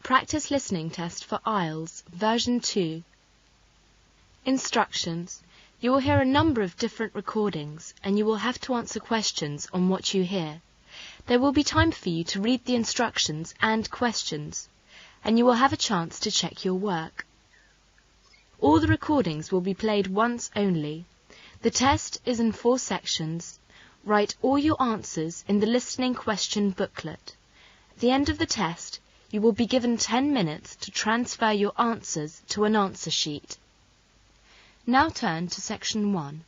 Practice listening test for Ielts, version 2. Instructions. You will hear a number of different recordings and you will have to answer questions on what you hear. There will be time for you to read the instructions and questions, and you will have a chance to check your work. All the recordings will be played once only. The test is in 4 sections. Write all your answers in the listening question booklet. At the end of the test, you will be given 10 minutes to transfer your answers to an answer sheet. Now turn to Section 1.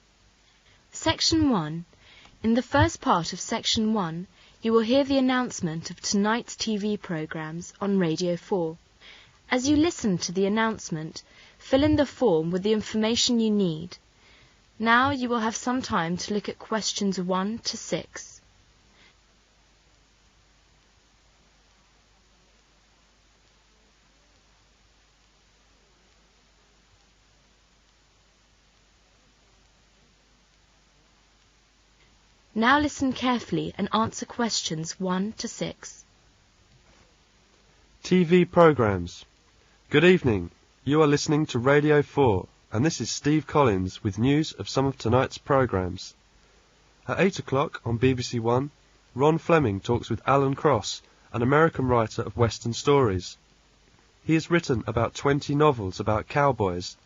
Section 1. In the first part of Section 1, you will hear the announcement of tonight's TV programs on Radio 4. As you listen to the announcement, fill in the form with the information you need. Now you will have some time to look at questions 1 to 6. Now listen carefully and answer questions 1 to 6. TV programs. Good evening. You are listening to Radio 4, and this is Steve Collins with news of some of tonight's programs. At 8 o'clock on BBC One, Ron Fleming talks with Alan Cross, an American writer of Western stories. He has written about 20 novels about cowboys.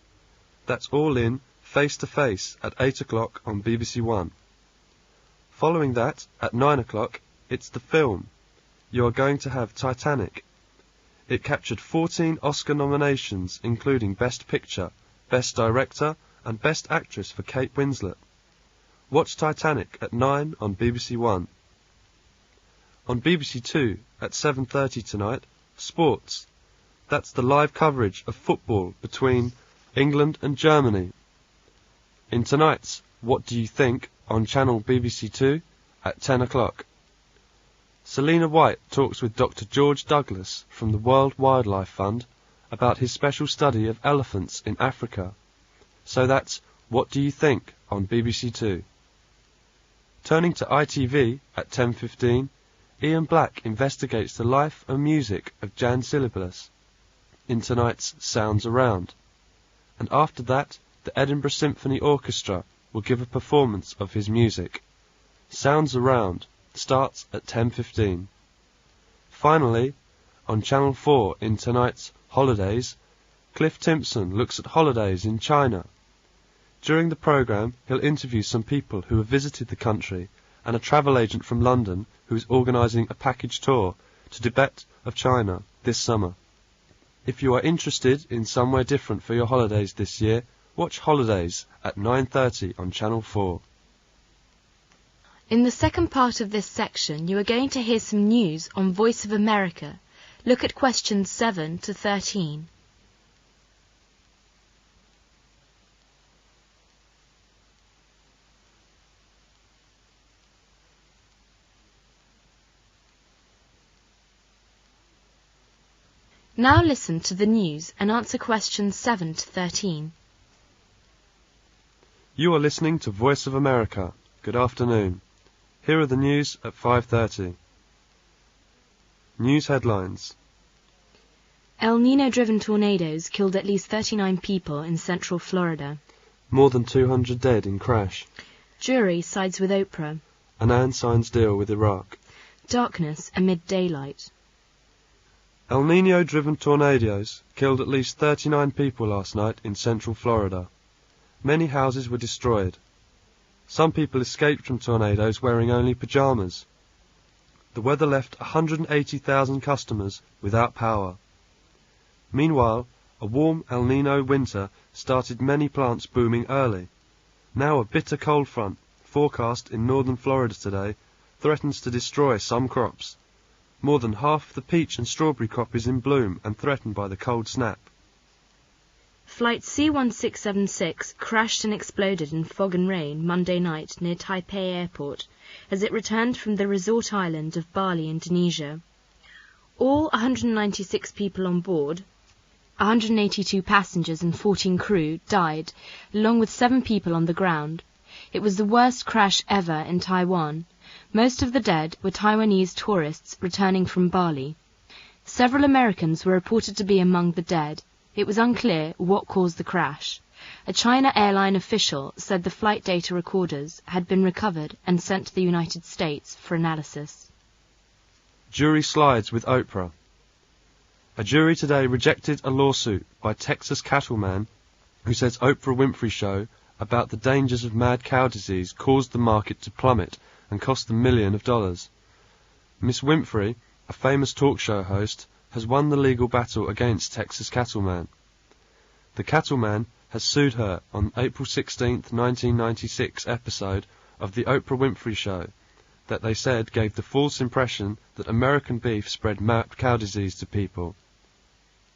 That's all in Face to Face at 8 o'clock on BBC One. Following that, at 9 o'clock, it's the film. You are going to have Titanic. It captured 14 Oscar nominations, including Best Picture, Best Director, and Best Actress for Kate Winslet. Watch Titanic at 9 on BBC One. On BBC Two, at 7:30 tonight, Sports. That's the live coverage of football between England and Germany. In tonight's What Do You Think? On channel BBC Two at 10 o'clock. Selina White talks with Dr. George Douglas from the World Wildlife Fund about his special study of elephants in Africa. So that's What Do You Think? On BBC Two. Turning to ITV at 10:15, Ian Black investigates the life and music of Jan Syllabus in tonight's Sounds Around. And after that, the Edinburgh Symphony Orchestra will give a performance of his music. Sounds Around starts at 10:15. Finally, on Channel 4 in tonight's Holidays, Cliff Timpson looks at holidays in China. During the programme, he'll interview some people who have visited the country and a travel agent from London who is organising a package tour to Tibet of China this summer. If you are interested in somewhere different for your holidays this year, watch Holidays at 9:30 on Channel 4. In the second part of this section, you are going to hear some news on Voice of America. Look at questions 7 to 13. Now listen to the news and answer questions 7 to 13. You are listening to Voice of America. Good afternoon. Here are the news at 5:30. News headlines. El Nino-driven tornadoes killed at least 39 people in central Florida. More than 200 dead in crash. Jury sides with Oprah. Annan signs deal with Iraq. Darkness amid daylight. El Nino-driven tornadoes killed at least 39 people last night in central Florida. Many houses were destroyed. Some people escaped from tornadoes wearing only pajamas. The weather left 180,000 customers without power. Meanwhile, a warm El Nino winter started many plants booming early. Now a bitter cold front, forecast in northern Florida today, threatens to destroy some crops. More than half the peach and strawberry crop is in bloom and threatened by the cold snap. Flight C-1676 crashed and exploded in fog and rain Monday night near Taipei Airport as it returned from the resort island of Bali, Indonesia. All 196 people on board, 182 passengers and 14 crew, died, along with 7 people on the ground. It was the worst crash ever in Taiwan. Most of the dead were Taiwanese tourists returning from Bali. Several Americans were reported to be among the dead. It was unclear what caused the crash. A China airline official said the flight data recorders had been recovered and sent to the United States for analysis. Jury slides with Oprah. A jury today rejected a lawsuit by Texas cattleman who says Oprah Winfrey Show about the dangers of mad cow disease caused the market to plummet and cost them millions of dollars. Miss Winfrey, a famous talk show host, has won the legal battle against Texas cattleman. The cattleman has sued her on April 16, 1996 episode of The Oprah Winfrey Show that they said gave the false impression that American beef spread mad cow disease to people.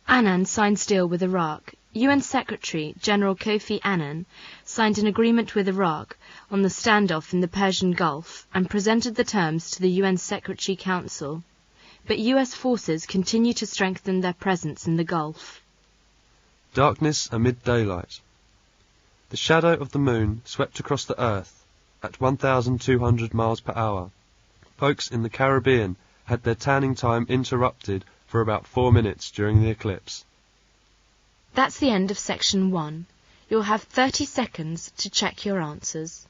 Annan signs deal with Iraq. UN Secretary General Kofi Annan signed an agreement with Iraq on the standoff in the Persian Gulf and presented the terms to the UN Secretary Council. But US forces continue to strengthen their presence in the Gulf. Darkness amid daylight. The shadow of the moon swept across the earth at 1,200 miles per hour. Folks in the Caribbean had their tanning time interrupted for about 4 minutes during the eclipse. That's the end of section 1. You'll have 30 seconds to check your answers.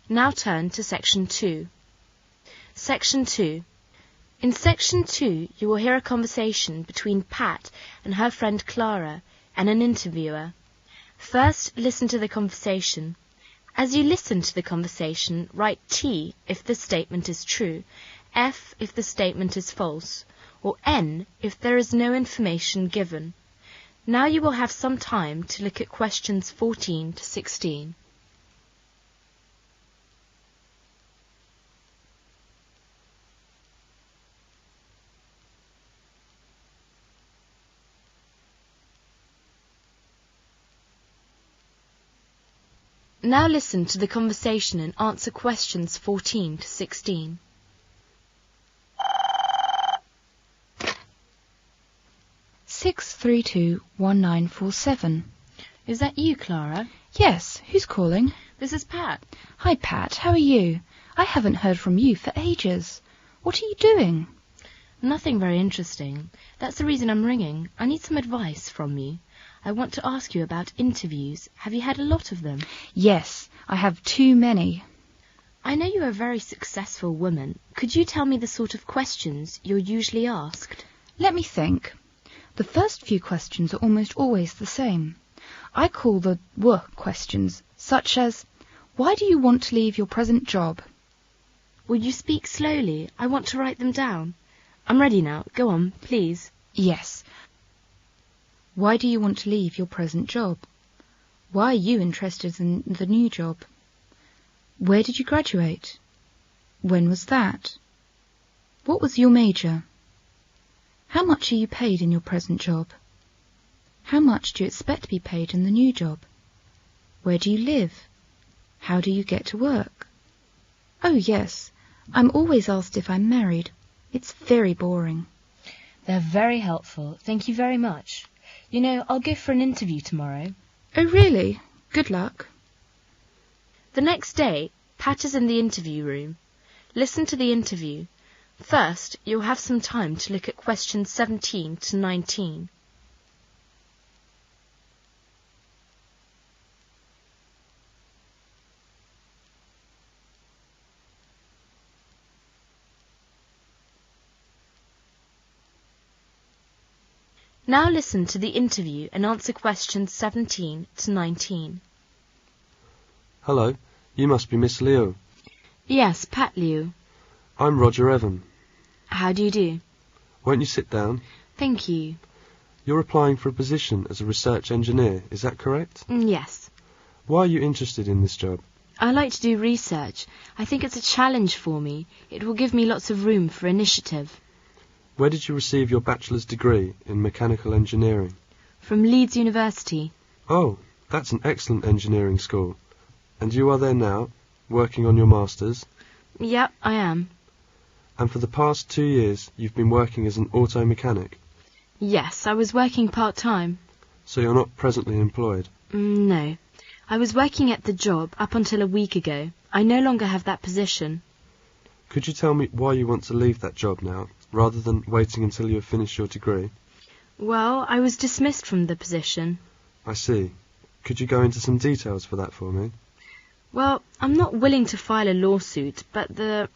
Now turn to Section 2. Section 2. In Section 2, you will hear a conversation between Pat and her friend Clara and an interviewer. First, listen to the conversation. As you listen to the conversation, write T if the statement is true, F if the statement is false, or N if there is no information given. Now you will have some time to look at questions 14 to 16. Now listen to the conversation and answer questions 14 to 16. (6321947). Is that you, Clara? Yes, who's calling? This is Pat. Hi, Pat, how are you? I haven't heard from you for ages. What are you doing? Nothing very interesting. That's the reason I'm ringing. I need some advice from you. I want to ask you about interviews. Have you had a lot of them? Yes, I have too many. I know you're a very successful woman. Could you tell me the sort of questions you're usually asked? Let me think. The first few questions are almost always the same. I call the "wh" questions, such as, why do you want to leave your present job? Will you speak slowly? I want to write them down. I'm ready now. Go on, please. Yes. Why do you want to leave your present job? Why are you interested in the new job? Where did you graduate? When was that? What was your major? How much are you paid in your present job? How much do you expect to be paid in the new job? Where do you live? How do you get to work? Oh yes, I'm always asked if I'm married. It's very boring. They're very helpful. Thank you very much. You know, I'll go for an interview tomorrow. Oh really? Good luck. The next day, Pat is in the interview room. Listen to the interview. First, you'll have some time to look at questions 17 to 19. Now listen to the interview and answer questions 17 to 19. Hello, you must be Miss Liu. Yes, Pat Liu. I'm Roger Evan. How do you do? Won't you sit down? Thank you. You're applying for a position as a research engineer, is that correct? Yes. Why are you interested in this job? I like to do research. I think it's a challenge for me. It will give me lots of room for initiative. Where did you receive your bachelor's degree in mechanical engineering? from Leeds University. Oh, that's an excellent engineering school. And you are there now, working on your masters? Yep, I am. And for the past 2 years you've been working as an auto mechanic? Yes, I was working part-time. So you're not presently employed? No. I was working at the job up until a week ago. I no longer have that position. Could you tell me why you want to leave that job now, rather than waiting until you have finished your degree? Well, I was dismissed from the position. I see. Could you go into some details for that for me? Well, I'm not willing to file a lawsuit, but the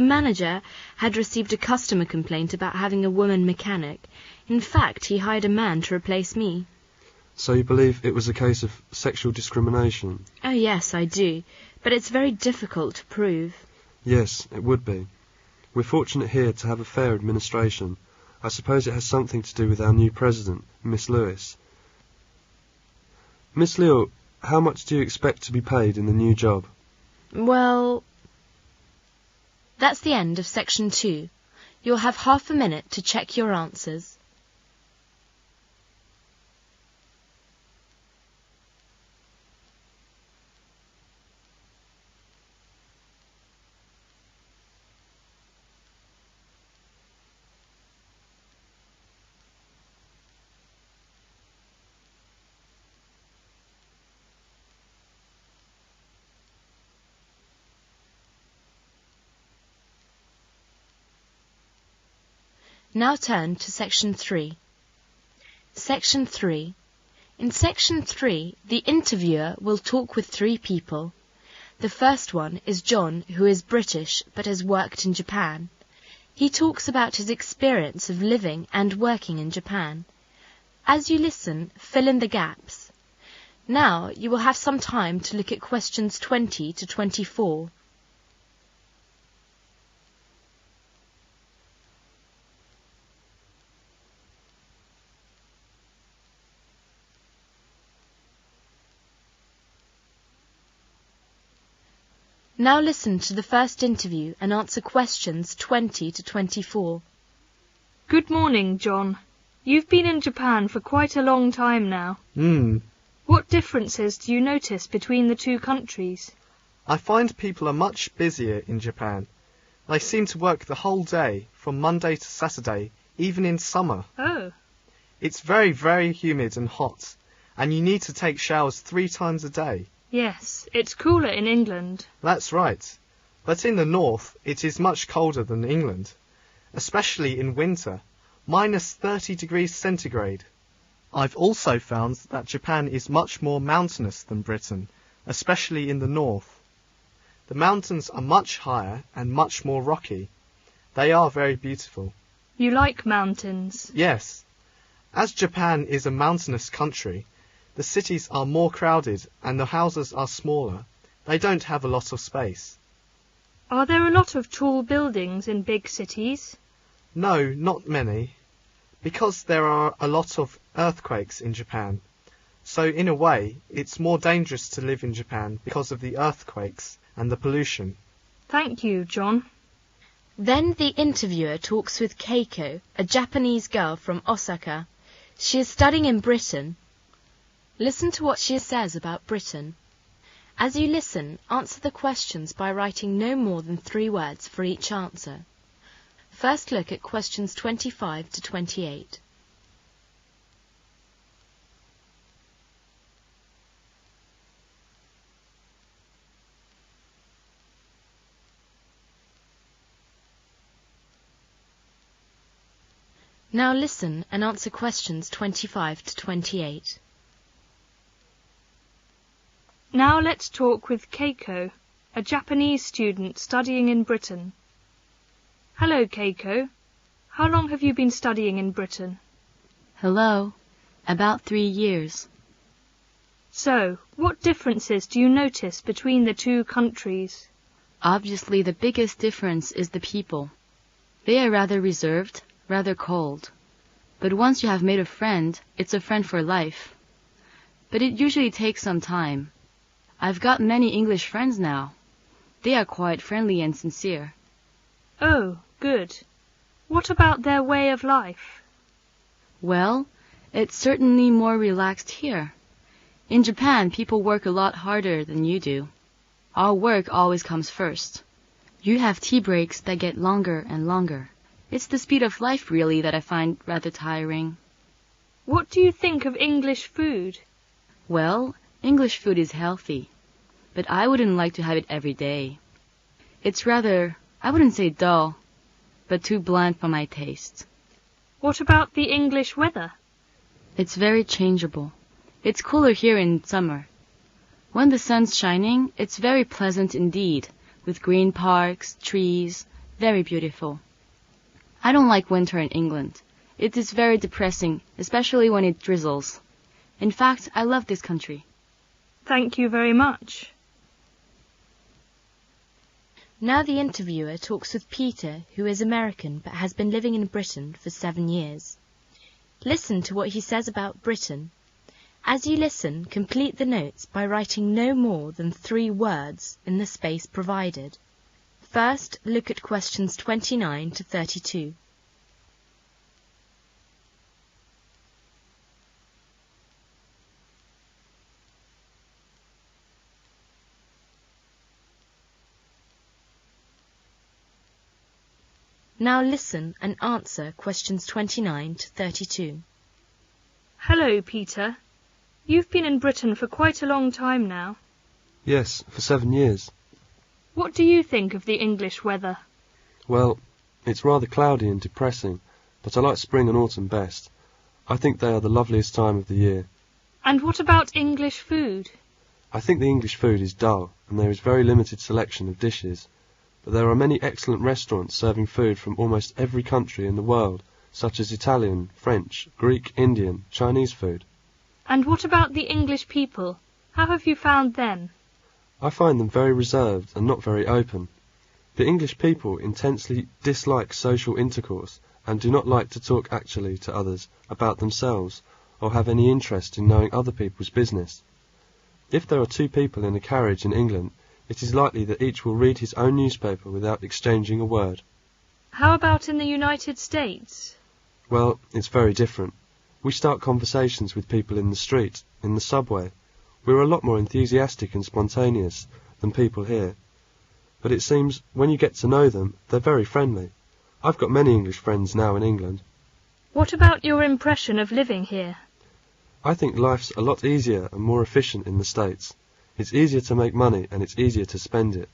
manager had received a customer complaint about having a woman mechanic. In fact, he hired a man to replace me. So you believe it was a case of sexual discrimination? Oh yes, I do. But it's very difficult to prove. Yes, it would be. We're fortunate here to have a fair administration. I suppose it has something to do with our new president, Miss Lewis. Miss Liu, how much do you expect to be paid in the new job? Well, that's the end of section 2. You'll have half a minute to check your answers. Now turn to section 3. Section 3. In section 3, the interviewer will talk with 3 people. The first one is John, who is British but has worked in Japan. He talks about his experience of living and working in Japan. As you listen, fill in the gaps. Now you will have some time to look at questions 20 to 24. Now listen to the first interview and answer questions 20 to 24. Good morning, John. You've been in Japan for quite a long time now. What differences do you notice between the 2 countries? I find people are much busier in Japan. They seem to work the whole day, from Monday to Saturday, even in summer. Oh. It's very, very humid and hot, and you need to take showers 3 times a day. Yes, it's cooler in England. That's right. But in the north, it is much colder than England, especially in winter, minus 30 degrees centigrade. I've also found that Japan is much more mountainous than Britain, especially in the north. The mountains are much higher and much more rocky. They are very beautiful. You like mountains? Yes. As Japan is a mountainous country, the cities are more crowded and the houses are smaller. They don't have a lot of space. Are there a lot of tall buildings in big cities? No, not many. Because there are a lot of earthquakes in Japan. So in a way, it's more dangerous to live in Japan because of the earthquakes and the pollution. Thank you, John. Then the interviewer talks with Keiko, a Japanese girl from Osaka. She is studying in Britain. Listen to what she says about Britain. As you listen, answer the questions by writing no more than 3 words for each answer. First look at questions 25 to 28. Now listen and answer questions 25 to 28. Now let's talk with Keiko, a Japanese student studying in Britain. Hello, Keiko. How long have you been studying in Britain? Hello. About 3 years. So, what differences do you notice between the 2 countries? Obviously, the biggest difference is the people. They are rather reserved, rather cold. But once you have made a friend, it's a friend for life. But it usually takes some time. I've got many English friends now. They are quite friendly and sincere. Oh, good. What about their way of life? Well, It's certainly more relaxed here. In Japan, people work a lot harder than you do. Our work always comes first. You have tea breaks that get longer and longer. It's the speed of life, really, that I find rather tiring. What do you think of English food? Well, English food is healthy, but I wouldn't like to have it every day. It's rather, I wouldn't say dull, but too bland for my taste. What about the English weather? It's very changeable. It's cooler here in summer. When the sun's shining, it's very pleasant indeed, with green parks, trees, very beautiful. I don't like winter in England. It is very depressing, especially when it drizzles. In fact, I love this country. Thank you very much. Now the interviewer talks with Peter, who is American but has been living in Britain for 7 years. Listen to what he says about Britain. As you listen, complete the notes by writing no more than 3 words in the space provided. First, look at questions 29 to 32. Now listen and answer questions 29 to 32. Hello, Peter. You've been in Britain for quite a long time now. Yes, for 7 years. What do you think of the English weather? Well, it's rather cloudy and depressing, but I like spring and autumn best. I think they are the loveliest time of the year. And what about English food? I think the English food is dull, and there is very limited selection of dishes. But there are many excellent restaurants serving food from almost every country in the world, such as Italian, French, Greek, Indian, Chinese food. And what about the English people? How have you found them? I find them very reserved and not very open. The English people intensely dislike social intercourse and do not like to talk actually to others about themselves or have any interest in knowing other people's business. If there are 2 people in a carriage in England, it is likely that each will read his own newspaper without exchanging a word. How about in the United States? Well, it's very different. We start conversations with people in the street, in the subway. We're a lot more enthusiastic and spontaneous than people here. But it seems, when you get to know them, they're very friendly. I've got many English friends now in England. What about your impression of living here? I think life's a lot easier and more efficient in the States. It's easier to make money and it's easier to spend it.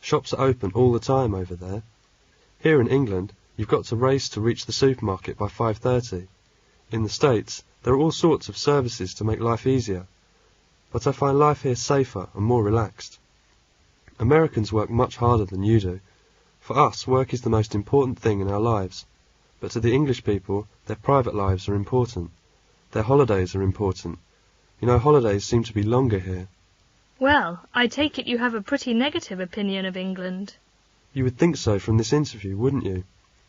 Shops are open all the time over there. Here in England, you've got to race to reach the supermarket by 5:30. In the States, there are all sorts of services to make life easier. But I find life here safer and more relaxed. Americans work much harder than you do. For us, work is the most important thing in our lives. But to the English people, their private lives are important. Their holidays are important. You know, holidays seem to be longer here. Well, I take it you have a pretty negative opinion of England. You would think so from this interview, wouldn't you?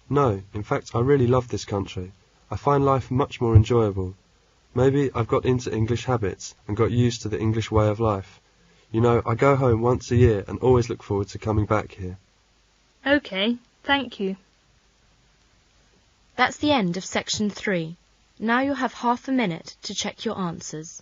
No, in fact, I really love this country. I find life much more enjoyable. Maybe I've got into English habits and got used to the English way of life. You know, I go home once a year and always look forward to coming back here. OK, thank you. That's the end of section 3. Now you'll have half a minute to check your answers.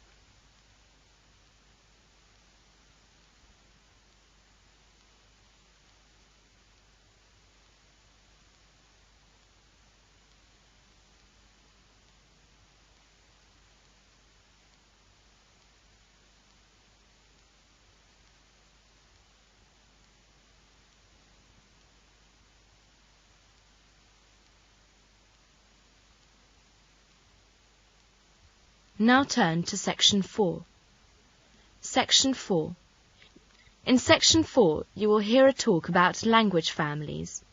Now turn to Section 4. Section 4. In Section 4, you will hear a talk about language families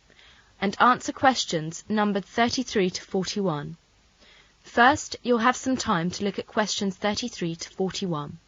and answer questions numbered 33 to 41. First, you'll have some time to look at questions 33 to 41.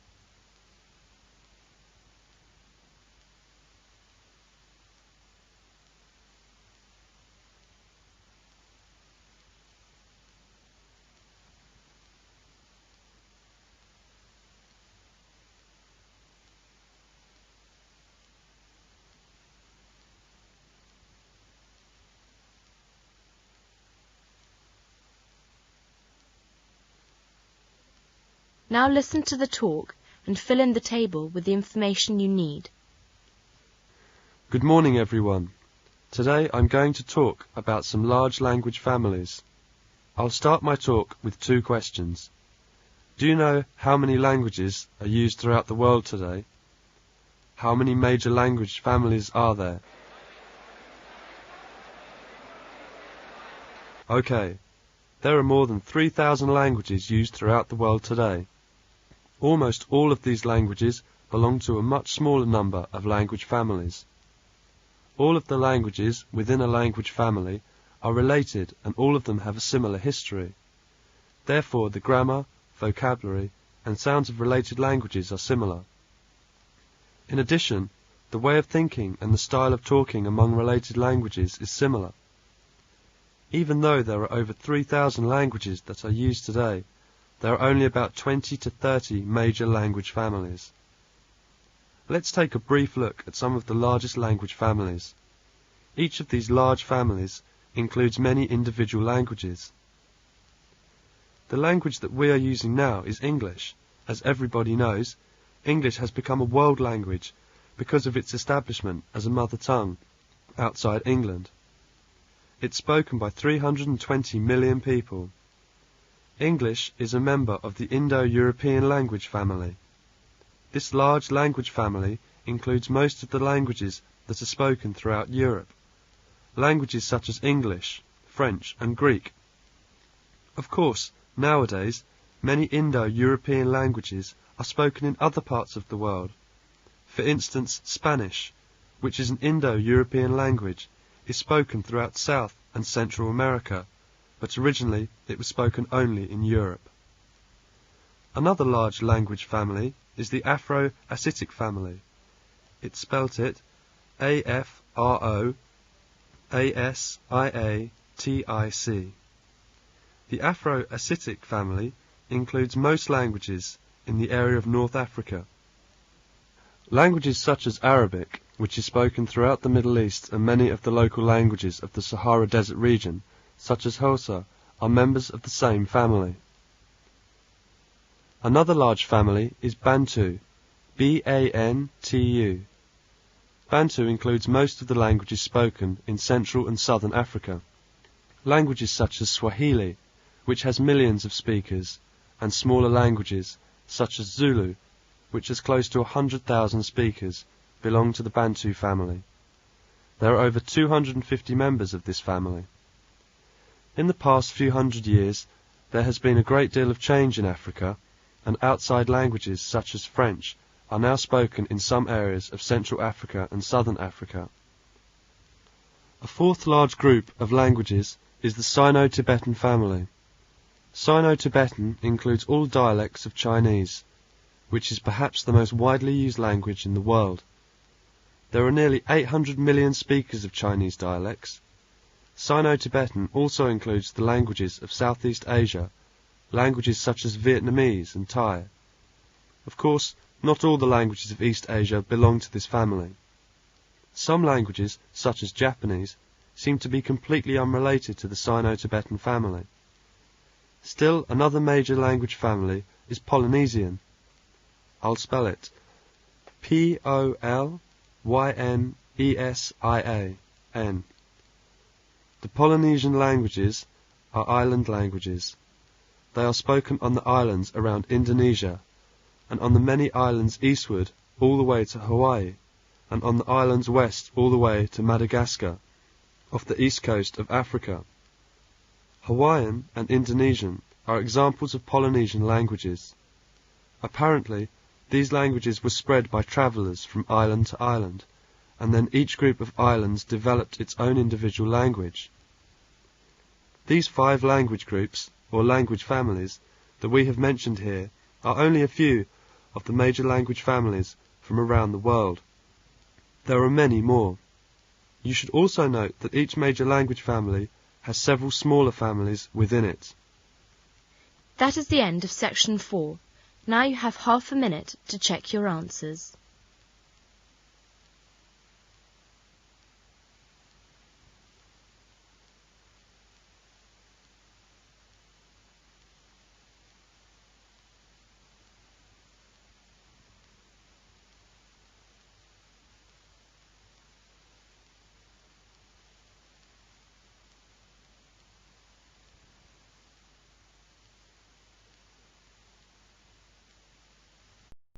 Now listen to the talk and fill in the table with the information you need. Good morning, everyone. Today I'm going to talk about some large language families. I'll start my talk with 2 questions. Do you know how many languages are used throughout the world today? How many major language families are there? Okay, there are more than 3,000 languages used throughout the world today. Almost all of these languages belong to a much smaller number of language families. All of the languages within a language family are related, and all of them have a similar history. Therefore, the grammar, vocabulary, and sounds of related languages are similar. In addition, the way of thinking and the style of talking among related languages is similar. Even though there are over 3,000 languages that are used today, there are only about 20 to 30 major language families. Let's take a brief look at some of the largest language families. Each of these large families includes many individual languages. The language that we are using now is English. As everybody knows, English has become a world language because of its establishment as a mother tongue outside England. It's spoken by 320 million people. English is a member of the Indo-European language family. This large language family includes most of the languages that are spoken throughout Europe. Languages such as English, French, and Greek. Of course, nowadays, many Indo-European languages are spoken in other parts of the world. For instance, Spanish, which is an Indo-European language, is spoken throughout South and Central America, but originally it was spoken only in Europe. Another large language family is the Afro-Asiatic family. It spelt it A-F-R-O-A-S-I-A-T-I-C. The Afro-Asiatic family includes most languages in the area of North Africa. Languages such as Arabic, which is spoken throughout the Middle East, and many of the local languages of the Sahara Desert region, such as Hausa, are members of the same family. Another large family is Bantu, B-A-N-T-U. Bantu includes most of the languages spoken in Central and Southern Africa. Languages such as Swahili, which has millions of speakers, and smaller languages such as Zulu, which has close to 100,000 speakers, belong to the Bantu family. There are over 250 members of this family. In the past few hundred years, there has been a great deal of change in Africa, and outside languages such as French are now spoken in some areas of Central Africa and Southern Africa. A fourth large group of languages is the Sino-Tibetan family. Sino-Tibetan includes all dialects of Chinese, which is perhaps the most widely used language in the world. There are nearly 800 million speakers of Chinese dialects. Sino-Tibetan also includes the languages of Southeast Asia, languages such as Vietnamese and Thai. Of course, not all the languages of East Asia belong to this family. Some languages, such as Japanese, seem to be completely unrelated to the Sino-Tibetan family. Still, another major language family is Polynesian. I'll spell it P-O-L-Y-N-E-S-I-A-N. The Polynesian languages are island languages. They are spoken on the islands around Indonesia, and on the many islands eastward all the way to Hawaii, and on the islands west all the way to Madagascar, off the east coast of Africa. Hawaiian and Indonesian are examples of Polynesian languages. Apparently, these languages were spread by travellers from island to island, and then each group of islands developed its own individual language. These 5 language groups, or language families, that we have mentioned here are only a few of the major language families from around the world. There are many more. You should also note that each major language family has several smaller families within it. That is the end of section 4. Now you have half a minute to check your answers.